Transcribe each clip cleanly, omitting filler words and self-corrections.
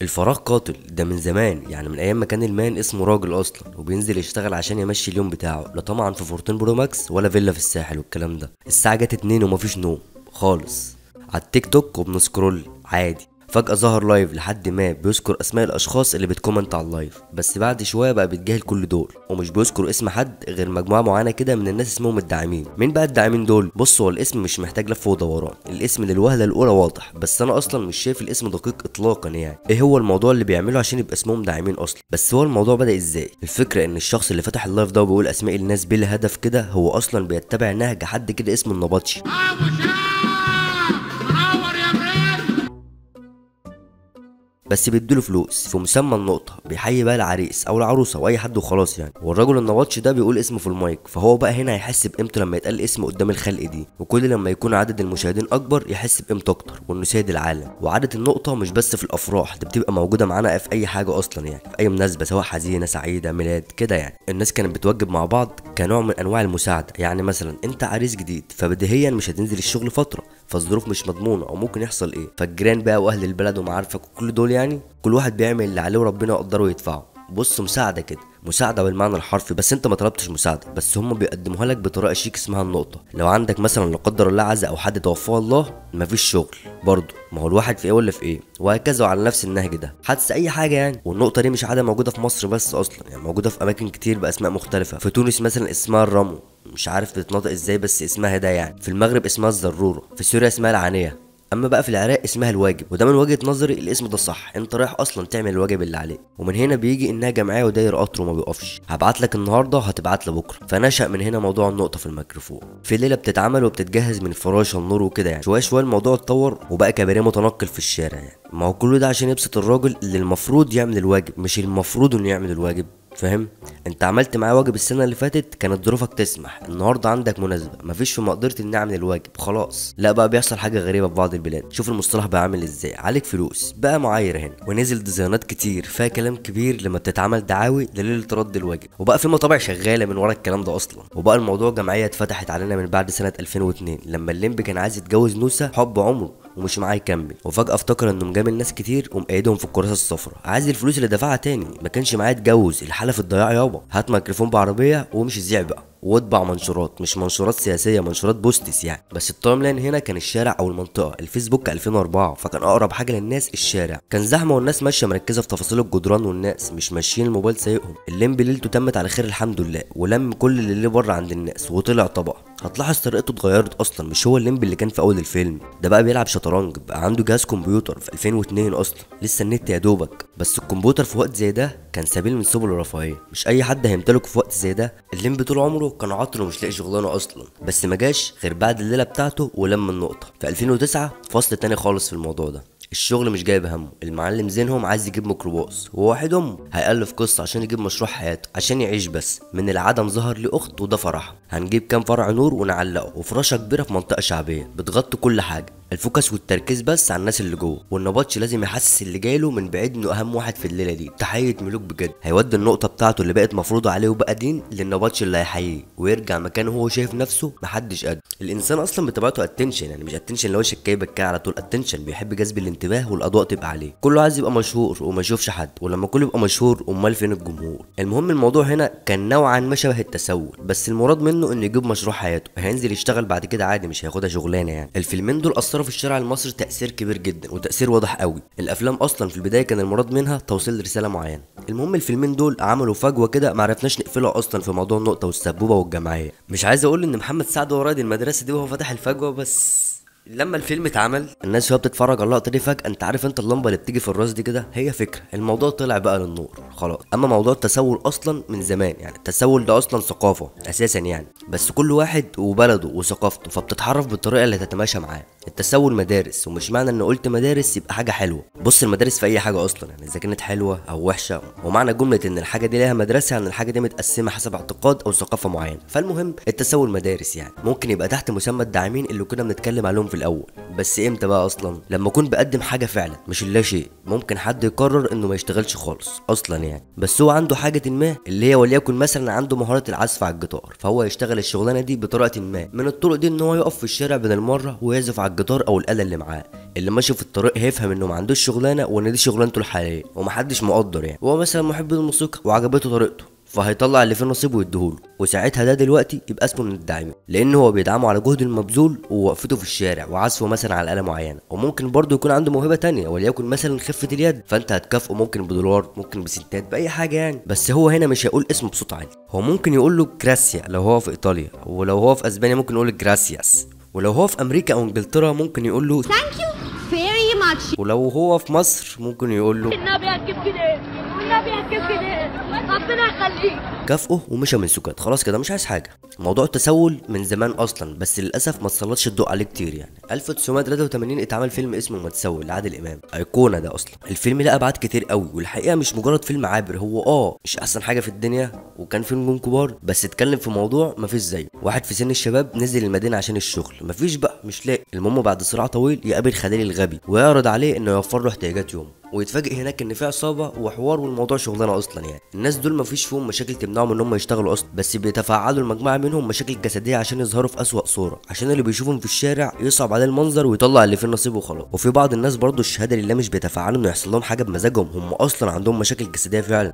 الفراغ قاتل ده من زمان، يعني من ايام ما كان المان اسمه راجل اصلا وبينزل يشتغل عشان يمشي اليوم بتاعه، لا طبعا في فورتين برو ماكس ولا فيلا في الساحل والكلام ده. الساعه جت 2 ومفيش نوم خالص، على التيك توك وبنسكرول عادي. فجأة ظهر لايف لحد ما بيذكر اسماء الاشخاص اللي بتكومنت على اللايف، بس بعد شويه بقى بيتجاهل كل دول ومش بيذكر اسم حد غير مجموعه معينه كده من الناس اسمهم الداعمين. مين بقى الداعمين دول؟ بص، هو الاسم مش محتاج لف ودوران، الاسم للوهله الاولى واضح، بس انا اصلا مش شايف الاسم دقيق اطلاقا. يعني ايه هو الموضوع اللي بيعمله عشان يبقى اسمهم داعمين اصلا؟ بس هو الموضوع بدأ ازاي؟ الفكره ان الشخص اللي فتح اللايف ده وبيقول اسماء الناس بلا هدف كده هو اصلا بيتبع نهج حد كده اسمه النبطشي. بس بيديله فلوس في مسمى النقطة، بيحيي بقى العريس او العروسة واي حد وخلاص يعني. والراجل النبطش ده بيقول اسمه في المايك، فهو بقى هنا هيحس بقيمته لما يتقال اسمه قدام الخلق دي، وكل لما يكون عدد المشاهدين اكبر يحس بقيمته اكتر وانه سيد العالم. وعادة النقطة مش بس في الافراح، دي بتبقى موجودة معانا في اي حاجة اصلا، يعني في اي مناسبة سواء حزينة سعيدة ميلاد كده. يعني الناس كانت بتوجب مع بعض كنوع من انواع المساعدة. يعني مثلا انت عريس جديد فبديهيا مش هتنزل الشغل فترة، فالظروف مش مضمونة او ممكن يحصل ايه، فالجيران بقى واهل البلد ومعارفك وكل دول يعني كل واحد بيعمل اللي عليه وربنا يقدره يدفعه. بص، مساعده كده، مساعده بالمعنى الحرفي، بس انت ما طلبتش مساعده، بس هم بيقدموها لك بطريقه شيك اسمها النقطه. لو عندك مثلا لا قدر الله عزا او حد توفاه الله مفيش شغل برضه، ما هو الواحد في ايه ولا في ايه، وهكذا وعلى نفس النهج ده حدث اي حاجه يعني. والنقطه دي مش عاده موجوده في مصر بس اصلا، يعني موجوده في اماكن كتير باسماء مختلفه. في تونس مثلا اسمها الرمو، مش عارف بتتنطق ازاي بس اسمها ده يعني. في المغرب اسمها الزروره، في سوريا اسمها العانيه، اما بقى في العراق اسمها الواجب. وده من وجهة نظري الاسم ده صح، انت رايح اصلا تعمل الواجب اللي عليك. ومن هنا بيجي انها جمعيه وداير قطر وما بيقفش، هبعت لك النهارده وهتبعت لي بكره. فنشأ من هنا موضوع النقطه في الميكروفون. في ليله بتتعمل وبتتجهز من فراشه النور وكده يعني. شويه شويه الموضوع اتطور وبقى كباريه متنقل في الشارع يعني. ما هو كل ده عشان يبسط الراجل اللي المفروض يعمل الواجب، مش المفروض انه يعمل الواجب. فاهم؟ انت عملت معايا واجب السنه اللي فاتت كانت ظروفك تسمح، النهارده عندك مناسبه مفيش في مقدرتي اني اعمل الواجب خلاص. لا بقى بيحصل حاجه غريبه في بعض البلاد. شوف المصطلح بقى عامل ازاي، عليك فلوس بقى معاير هنا، ونزل ديزاينات كتير فيها كلام كبير لما بتتعمل دعاوي لليله رد الواجب، وبقى في مطابع شغاله من ورا الكلام ده اصلا. وبقى الموضوع جمعيه اتفتحت علينا من بعد سنه 2002 لما الليمبي كان عايز يتجوز نوسه حب عمره ومش معاه يكمل، وفجأة افتكر انه مجامل ناس كتير ومقيدهم في الكراسة الصفراء، عايز الفلوس اللي دفعها تاني. ما كانش معاه يتجوز، الحالة في الضياع يابا. هات ميكروفون بعربية ومش زيع بقى واطبع منشورات، مش منشورات سياسيه، منشورات بوستس يعني. بس التايم لاين هنا كان الشارع او المنطقه. الفيسبوك 2004 فكان اقرب حاجه للناس الشارع، كان زحمه والناس ماشيه مركزه في تفاصيل الجدران والناس مش ماشيين الموبايل سايقهم. الليمبي ليلته تمت على خير الحمد لله، ولم كل اللي بره عند الناس وطلع طبقه. هتلاحظ طريقته اتغيرت اصلا، مش هو الليمبي اللي كان في اول الفيلم ده، بقى بيلعب شطرنج، بقى عنده جهاز كمبيوتر في 2002 اصلا، لسه النت يا دوبك. بس الكمبيوتر في وقت زي ده كان سبيل من سبل الرفاهيه، مش اي حد هيمتلكه في وقت زي ده. الليمبي طول عمره كان عاطل ومش لاقي شغلانه اصلا، بس ما جاش غير بعد الليله بتاعته ولم النقطه في 2009. فصل تاني خالص في الموضوع ده، الشغل مش جايب همه، المعلم زينهم عايز يجيب ميكروباص وواحد امه هيألف قصه عشان يجيب مشروع حياته عشان يعيش. بس من العدم ظهر لي اخت وده فرحها، هنجيب كام فرع نور ونعلقه وفراشه كبيره في منطقه شعبيه بتغطي كل حاجه. الفوكس والتركيز بس على الناس اللي جوه، والنبطش لازم يحسس اللي جايله من بعيد انه اهم واحد في الليله دي. تحيه ملوك بجد. هيودي النقطه بتاعته اللي بقت مفروضه عليه وبقى دين للنبطش اللي هيحييه ويرجع مكانه هو شايف نفسه محدش قد. الانسان اصلا بطبيعته اتنشن، يعني مش اتنشن اللي هو شكايه بكاء على طول، اتنشن بيحب جذب الانتباه والاضواء تبقى عليه. كله عايز يبقى مشهور وما يشوفش حد، ولما كله يبقى مشهور امال فين الجمهور؟ المهم الموضوع هنا كان نوعا ما شبه التسول، بس المراد منه انه يجيب مشروع حياته، هينزل يشتغل بعد كده عادي مش هياخدها شغلانه يعني. الفيلمين دول اثروا في الشارع المصري تأثير كبير جدا وتأثير واضح قوي. الافلام اصلا في البدايه كان المراد منها توصيل رساله معينه. المهم الفيلمين دول عملوا فجوه كده ما عرفناش نقفلها اصلا في موضوع النقطه والسبوبه والجمعيه. مش عايز اقول ان محمد سعد هو رائد المدرسه دي وهو فتح الفجوه، بس لما الفيلم اتعمل الناس وهي بتتفرج على اللقطه دي فجاه انت عارف انت اللمبه اللي بتيجي في الراس دي كده هي فكره، الموضوع طلع بقى للنور خلاص. اما موضوع التسول اصلا من زمان، يعني التسول ده اصلا ثقافه اساسا يعني، بس كل واحد وبلده وثقافته فبتتحرف بالطريقه اللي تتماشى معاه. التسول مدارس، ومش معنى ان قلت مدارس يبقى حاجه حلوه. بص المدارس في اي حاجه اصلا، يعني اذا كانت حلوه او وحشه، ومعنى جمله ان الحاجه دي ليها مدرسه يعني الحاجه دي متقسمه حسب اعتقاد او ثقافه معينه. فالمهم التسول مدارس يعني ممكن يبقى تحت مسمى الداعمين اللي كنا بنتكلم عليهم في الاول، بس امتى بقى اصلا؟ لما اكون بقدم حاجه فعلا مش اللا شيء. ممكن حد يقرر انه ما يشتغلش خالص اصلا يعني، بس هو عنده حاجه ما اللي هي وليكن مثلا عنده مهاره العزف على الجيتار، فهو يشتغل الشغلانه دي بطريقه ما. من الطرق دي ان هو يقف في الشارع بدل مره ويعزف على الجيتار او الاله اللي معاه. اللي ماشي في الطريق هيفهم انه ما عندوش شغلانه وان دي شغلانته الحاليه ومحدش مقدر يعني. هو مثلا محب للموسيقى وعجبته طريقته، فهيطلع اللي فيه نصيبه ويديهوله، وساعتها ده دلوقتي يبقى اسمه من الداعمين، لان هو بيدعمه على جهد المبذول ووقفته في الشارع وعزفه مثلا على آلة معينه. وممكن برضه يكون عنده موهبه تانية وليكن مثلا خفه اليد، فانت هتكافئه ممكن بدولار، ممكن بسنتات، باي حاجه يعني. بس هو هنا مش هيقول اسمه بصوت عالي، هو ممكن يقول له جراسيا لو هو في ايطاليا، ولو هو في اسبانيا ممكن يقول جراسياس، ولو هو في امريكا او انجلترا ممكن يقول له ثانك يو فيري ماتش، ولو هو في مصر ممكن يقول له النبي هتجيب كده، والنبي هتجيب كده، ربنا يخليك. كافئه ومشى من سكات. خلاص كده مش عايز حاجه. موضوع التسول من زمان اصلا، بس للاسف ما تسلطش الضوء عليه كتير يعني. 1983 اتعمل فيلم اسمه متسول لعادل امام، ايقونه ده اصلا. الفيلم له ابعاد كتير قوي، والحقيقه مش مجرد فيلم عابر، هو مش احسن حاجه في الدنيا وكان فيه نجوم كبار، بس اتكلم في موضوع مفيش زيه. واحد في سن الشباب نزل المدينه عشان الشغل، مفيش بقى مش لاقي. المهم بعد صراع طويل يقابل خليل الغبي ويعرض عليه انه يوفر له احتياجات يومه، ويتفاجئ هناك ان في عصابه وحوار، والموضوع شغلانه اصلا يعني. الناس دول مفيش فيهم مشاكل تمنعهم ان هم يشتغلوا اصلا، بس بيتفاعلوا المجموعه منهم مشاكل جسديه عشان يظهروا في اسوأ صوره، عشان اللي بيشوفهم في الشارع يصعب عليه المنظر ويطلع اللي فيه النصيب وخلاص. وفي بعض الناس برضو الشهاده لله مش بيتفاعلوا انه يحصل لهم حاجه بمزاجهم، هم اصلا عندهم مشاكل جسديه فعلا.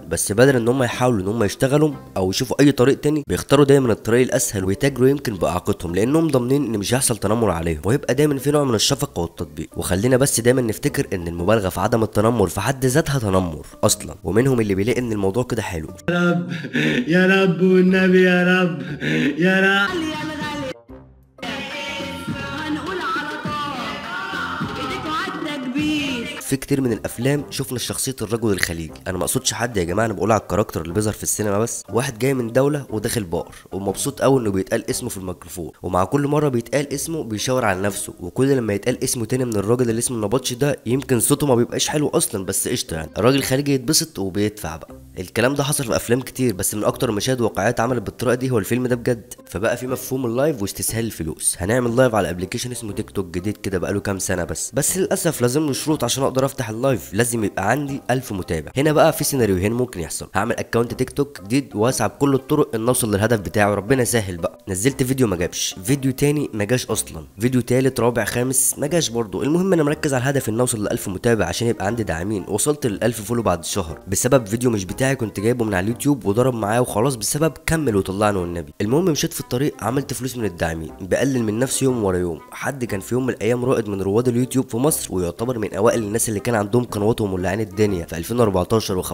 بس بدل ان هم يحاولوا ان هم يشتغلوا او يشوفوا اي طريق تاني، بيختاروا دايما الطريق الاسهل ويتاجروا يمكن باعاقتهم، لانهم ضامنين ان مش هيحصل تنمر عليهم، ويبقى دايما في نوع من الشفقه والتطبيق. وخلينا بس دايما نفتكر ان المبالغه في عدم التنمر في حد ذاتها تنمر اصلا، ومنهم اللي بيلاقي ان الموضوع كده حلو. يا رب يا رب والنبي يا رب يا رب. هنقول على طار ايديك عدى كبير. في كتير من الافلام شفنا شخصيه الرجل الخليجي، انا ما اقصدش حد يا جماعه، انا بقول على الكاركتر اللي بيظهر في السينما بس. واحد جاي من دوله وداخل بار ومبسوط قوي انه بيتقال اسمه في الميكروفون، ومع كل مره بيتقال اسمه بيشاور على نفسه، وكل لما يتقال اسمه تاني من الراجل اللي اسمه النبطشي ده يمكن صوته ما بيبقاش حلو اصلا، بس قشطه يعني. الراجل الخليجي يتبسط وبيدفع بقى. الكلام ده حصل في افلام كتير، بس من اكتر المشاهد واقعيات اتعملت بالطريقه دي هو الفيلم ده بجد. فبقى في مفهوم اللايف واستسهال الفلوس. هنعمل لايف على ابلكيشن اسمه تيك توك جديد كده بقاله كام سنه، بس للاسف لازم له شروط عشان اقدر افتح اللايف، لازم يبقى عندي 1000 متابع. هنا بقى في سيناريوهين ممكن يحصل. هعمل اكونت تيك توك جديد واسعى بكل الطرق ان اوصل للهدف بتاعي، وربنا يسهل بقى. نزلت فيديو ما جابش، فيديو تاني ما جاش اصلا، فيديو تالت رابع خامس ما جاش برضه. المهم انا مركز على الهدف ان اوصل ل 1000 متابع عشان يبقى عندي داعمين. وصلت لل 1000 فولو بعد شهر بسبب فيديو مش بتاعي كنت جايبه من على اليوتيوب وضرب معايا وخلاص، بسبب كمل وطلعني والنبي. المهم مشيت في الطريق، عملت فلوس من الداعمين، بقلل من نفسي يوم ورا يوم. حد كان في يوم من الايام رائد من رواد اليوتيوب في مصر، ويعتبر من اوائل الناس اللي كان عندهم قنواتهم مولعين الدنيا في 2014 و15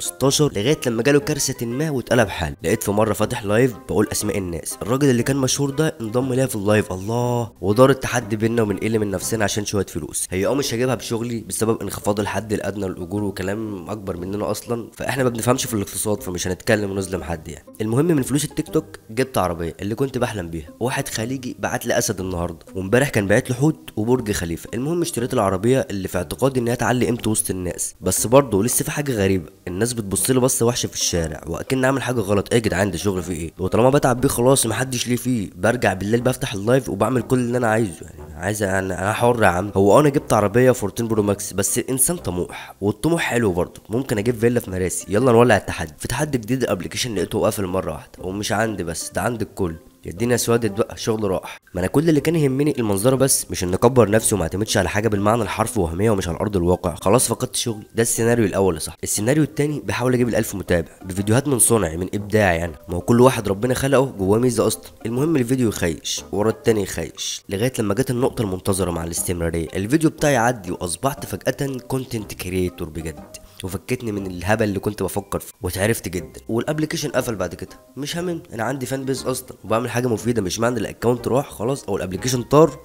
و16، لغايه لما جاله كارثه ما واتقلب حال. لقيت في مره فاتح لايف بقول اسماء الناس، الراجل اللي كان مشهور ده انضم ليا في اللايف، الله، ودار التحدي بينا وبنقل من نفسنا عشان شويه فلوس. هي مش هجيبها بشغلي بسبب انخفاض الحد الادنى للاجور وكلام اكبر مننا اصلا، فاحنا ما بنفهمش في الاقتصاد فمش هنتكلم ونظلم حد يعني. المهم من فلوس التيك توك جبت عربيه اللي كنت بحلم بيها. واحد خليجي بعت لي اسد النهارده، وامبارح كان باعت لي حوت وبرج خليفه. المهم اشتريت العربيه اللي في اعتقادي انها تعلي قيمته وسط الناس، بس برضه لسه في حاجه غريبه، الناس بتبص لي بصه وحشه في الشارع واكن عامل حاجه غلط. ايه يا جدعان ده شغل فيه ايه؟ وطالما بتعب بيه خلاص محدش ليه فيه. برجع بالليل بفتح اللايف وبعمل كل اللي انا عايزه يعني. عايز انا حر يا عم. هو انا جبت عربيه 14 برو ماكس، بس الانسان طموح والطموح حلو برضه. ممكن اجيب فيلا في مراسي. يلا نولع التحدي. في تحدي جديد الابلكيشن لقيته قافل مره واحده، ومش عندي بس ده عند الكل. الدنيا اسودت بقى، شغل راح. ما انا كل اللي كان يهمني المنظره بس، مش ان اكبر نفسي وما اعتمدش على حاجه بالمعنى الحرفي وهميه ومش على ارض الواقع. خلاص فقدت شغلي. ده السيناريو الاول صح. السيناريو التاني بحاول اجيب ال1000 متابع بفيديوهات من صنعي من ابداعي يعني. ما هو كل واحد ربنا خلقه جواه ميزه اصلا. المهم الفيديو يخيش ورا التاني يخيش، لغايه لما جت النقطه المنتظره مع الاستمراريه. الفيديو بتاعي عدي واصبحت فجاه كونتنت كريتور بجد، وفكتني من الهبل اللي كنت بفكر فيه واتعرفت جدا. والابلكيشن قفل بعد كده. مش همم، انا عندي فان بيز اصلا وبعمل حاجه مفيده، مش معنى الاكونت راح خلاص او الابلكيشن طار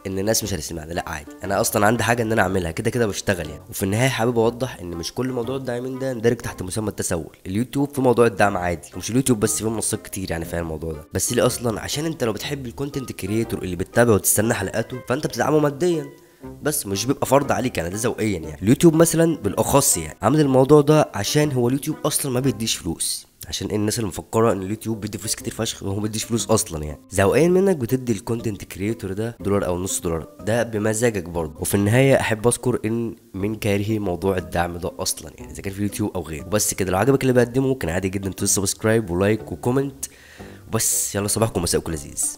ان الناس مش هتسمعني، لا عادي. انا اصلا عندي حاجه ان انا اعملها كده كده بشتغل يعني. وفي النهايه حابب اوضح ان مش كل موضوع الداعمين ده يندرج تحت مسمى التسول. اليوتيوب في موضوع الدعم عادي، ومش اليوتيوب بس، في منصات كتير يعني فاهم الموضوع ده. بس ليه اصلا؟ عشان انت لو بتحب الكونتنت كريتور اللي بتتابعه وتستنى حلقاته فانت بتدعمه ماديا، بس مش بيبقى فرض عليك يعني، ده ذوقيا يعني. اليوتيوب مثلا بالاخص يعني عامل الموضوع ده عشان هو اليوتيوب اصلا ما بيديش فلوس، عشان الناس اللي مفكره ان اليوتيوب بيدي فلوس كتير فشخ وهو ما بيديش فلوس اصلا يعني. ذوقيا منك بتدي الكونتنت كريتور ده دولار او نص دولار، ده بمزاجك برضه. وفي النهايه احب اذكر ان من كارهي موضوع الدعم ده اصلا يعني، اذا كان في اليوتيوب او غيره. وبس كده، لو عجبك اللي بقدمه ممكن عادي جدا تدوس سبسكرايب ولايك وكومنت. وبس يلا، صباحكم مساءكم لذيذ.